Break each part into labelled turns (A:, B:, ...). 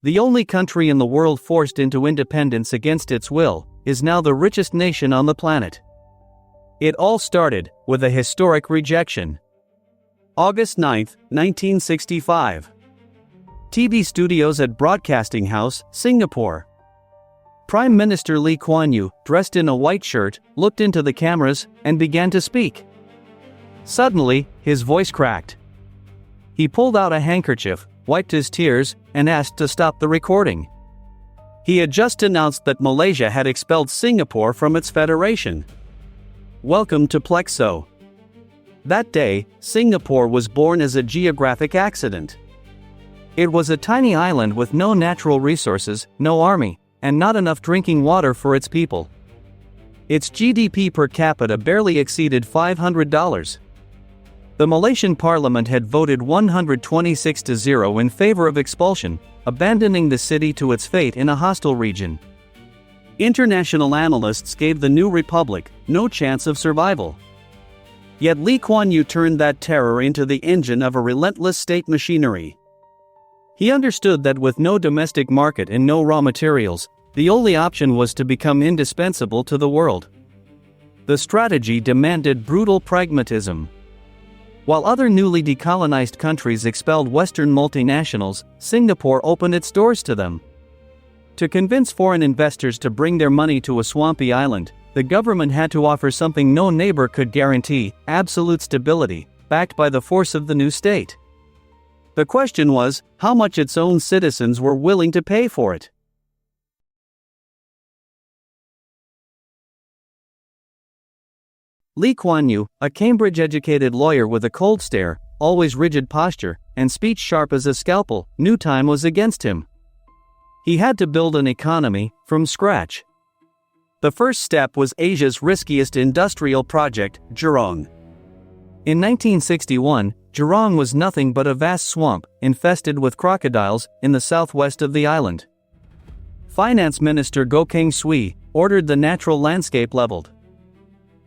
A: the only country in the world forced into independence against its will, is now the richest nation on the planet. It all started with a historic rejection. August 9, 1965. TV studios at Broadcasting House, Singapore. Prime Minister Lee Kuan Yew, dressed in a white shirt, looked into the cameras and began to speak. Suddenly, his voice cracked. He pulled out a handkerchief, wiped his tears, and asked to stop the recording. He had just announced that Malaysia had expelled Singapore from its federation. Welcome to Plexo. That day, Singapore was born as a geographic accident. It was a tiny island with no natural resources, no army, and not enough drinking water for its people. Its GDP per capita barely exceeded $500. The Malaysian parliament had voted 126-0 in favor of expulsion, abandoning the city to its fate in a hostile region. International analysts gave the new republic no chance of survival. Yet Lee Kuan Yew turned that terror into the engine of a relentless state machinery. He understood that with no domestic market and no raw materials, the only option was to become indispensable to the world. The strategy demanded brutal pragmatism. While other newly decolonized countries expelled Western multinationals, Singapore opened its doors to them. To convince foreign investors to bring their money to a swampy island, the government had to offer something no neighbor could guarantee: absolute stability, backed by the force of the new state. The question was, how much its own citizens were willing to pay for it. Lee Kuan Yew, a Cambridge-educated lawyer with a cold stare, always rigid posture, and speech sharp as a scalpel, knew time was against him. He had to build an economy from scratch. The first step was Asia's riskiest industrial project, Jurong. In 1961, Jurong was nothing but a vast swamp, infested with crocodiles, in the southwest of the island. Finance Minister Goh Keng Swee ordered the natural landscape leveled.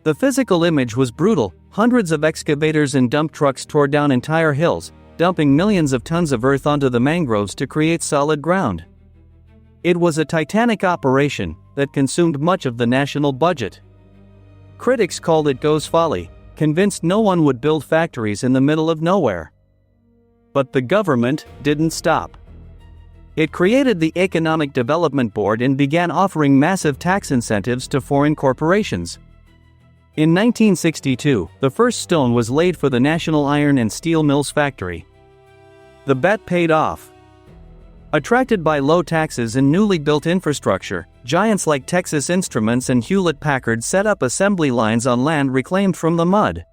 A: The physical image was brutal. Hundreds of excavators and dump trucks tore down entire hills, dumping millions of tons of earth onto the mangroves to create solid ground. It was a titanic operation that consumed much of the national budget. Critics called it Goh's folly, convinced no one would build factories in the middle of nowhere. But the government didn't stop. It created the Economic Development Board and began offering massive tax incentives to foreign corporations. In 1962, the first stone was laid for the National Iron and Steel Mills factory. The bet paid off. Attracted by low taxes and newly built infrastructure, giants like Texas Instruments and Hewlett-Packard set up assembly lines on land reclaimed from the mud.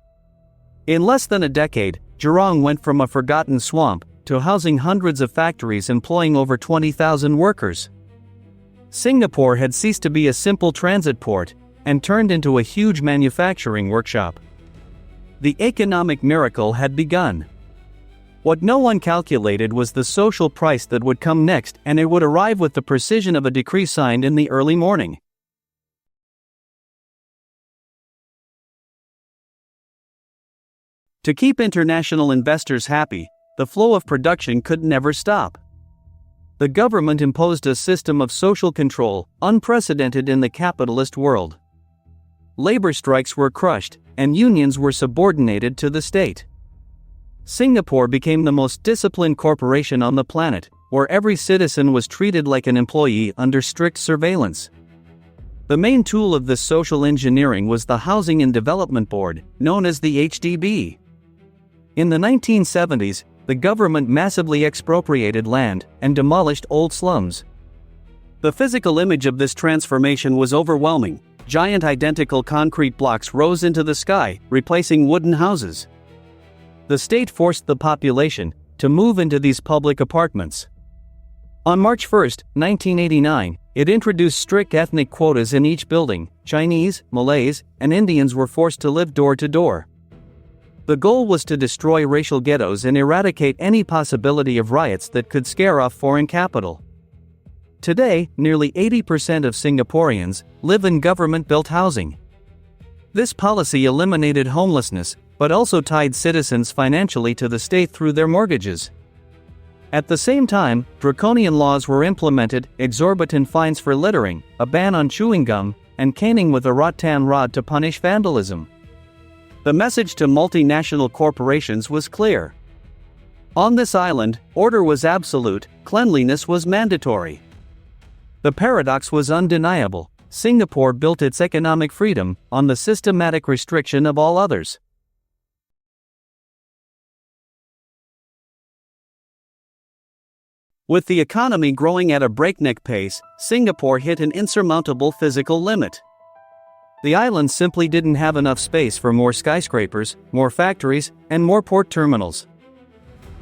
A: In less than a decade, Jurong went from a forgotten swamp to housing hundreds of factories employing over 20,000 workers. Singapore had ceased to be a simple transit port and turned into a huge manufacturing workshop. The economic miracle had begun. What no one calculated was the social price that would come next, and it would arrive with the precision of a decree signed in the early morning. To keep international investors happy, the flow of production could never stop. The government imposed a system of social control, unprecedented in the capitalist world. Labor strikes were crushed, and unions were subordinated to the state. Singapore became the most disciplined corporation on the planet, where every citizen was treated like an employee under strict surveillance. The main tool of this social engineering was the Housing and Development Board, known as the HDB. In the 1970s, the government massively expropriated land and demolished old slums. The physical image of this transformation was overwhelming. Giant identical concrete blocks rose into the sky, replacing wooden houses. The state forced the population to move into these public apartments. On March 1, 1989, it introduced strict ethnic quotas in each building. Chinese, Malays, and Indians were forced to live door to door. The goal was to destroy racial ghettos and eradicate any possibility of riots that could scare off foreign capital. Today, nearly 80% of Singaporeans live in government-built housing. This policy eliminated homelessness, but also tied citizens financially to the state through their mortgages. At the same time, draconian laws were implemented, exorbitant fines for littering, a ban on chewing gum, and caning with a rattan rod to punish vandalism. The message to multinational corporations was clear. On this island, order was absolute, cleanliness was mandatory. The paradox was undeniable. Singapore built its economic freedom on the systematic restriction of all others. With the economy growing at a breakneck pace, Singapore hit an insurmountable physical limit. The island simply didn't have enough space for more skyscrapers, more factories, and more port terminals.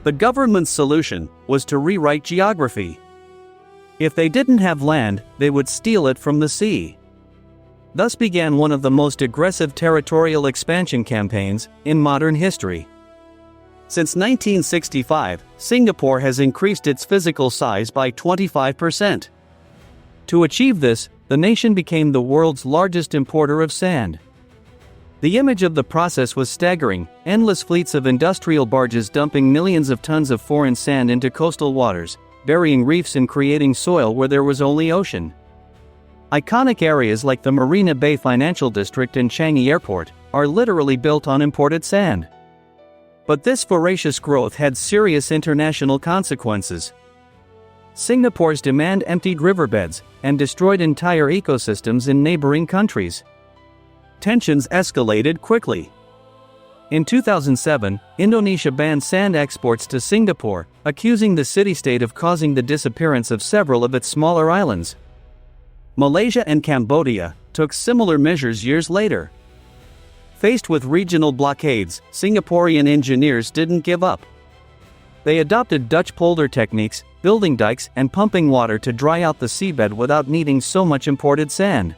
A: The government's solution was to rewrite geography. If they didn't have land, they would steal it from the sea. Thus began one of the most aggressive territorial expansion campaigns in modern history. Since 1965, Singapore has increased its physical size by 25%. To achieve this, the nation became the world's largest importer of sand. The image of the process was staggering: endless fleets of industrial barges dumping millions of tons of foreign sand into coastal waters, burying reefs and creating soil where there was only ocean. Iconic areas like the Marina Bay Financial District and Changi Airport are literally built on imported sand. But this voracious growth had serious international consequences. Singapore's demand emptied riverbeds and destroyed entire ecosystems in neighboring countries. Tensions escalated quickly. In 2007, Indonesia banned sand exports to Singapore, accusing the city-state of causing the disappearance of several of its smaller islands. Malaysia and Cambodia took similar measures years later. Faced with regional blockades, Singaporean engineers didn't give up. They adopted Dutch polder techniques, building dikes and pumping water to dry out the seabed without needing so much imported sand.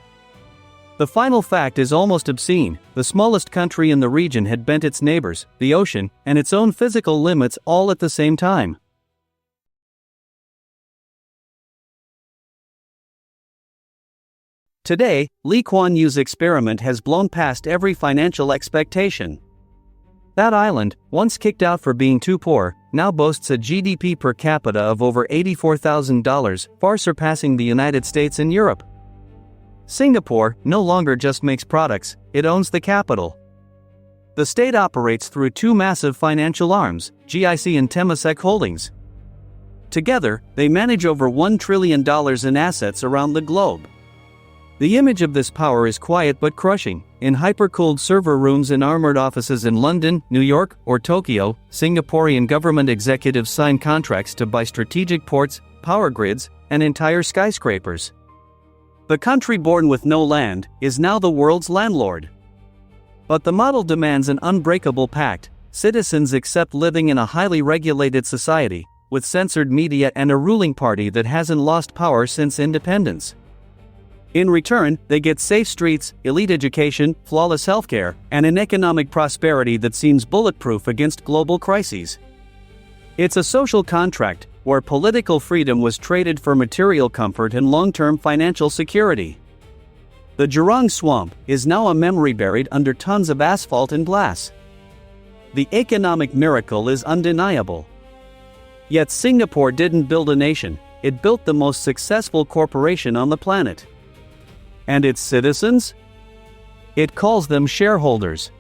A: The final fact is almost obscene: the smallest country in the region had bent its neighbors, the ocean, and its own physical limits all at the same time. Today, Lee Kuan Yew's experiment has blown past every financial expectation. That island, once kicked out for being too poor, now boasts a GDP per capita of over $84,000, far surpassing the United States and Europe. Singapore no longer just makes products, it owns the capital. The state operates through two massive financial arms, GIC and Temasek Holdings. Together, they manage over $1 trillion in assets around the globe. The image of this power is quiet but crushing. In hyper-cooled server rooms in armored offices in London, New York, or Tokyo, Singaporean government executives sign contracts to buy strategic ports, power grids, and entire skyscrapers. The country born with no land is now the world's landlord. But the model demands an unbreakable pact. Citizens accept living in a highly regulated society, with censored media and a ruling party that hasn't lost power since independence. In return, they get safe streets, elite education, flawless healthcare, and an economic prosperity that seems bulletproof against global crises. It's a social contract, where political freedom was traded for material comfort and long-term financial security. The Jurong Swamp is now a memory buried under tons of asphalt and glass. The economic miracle is undeniable. Yet Singapore didn't build a nation, it built the most successful corporation on the planet. And its citizens? It calls them shareholders.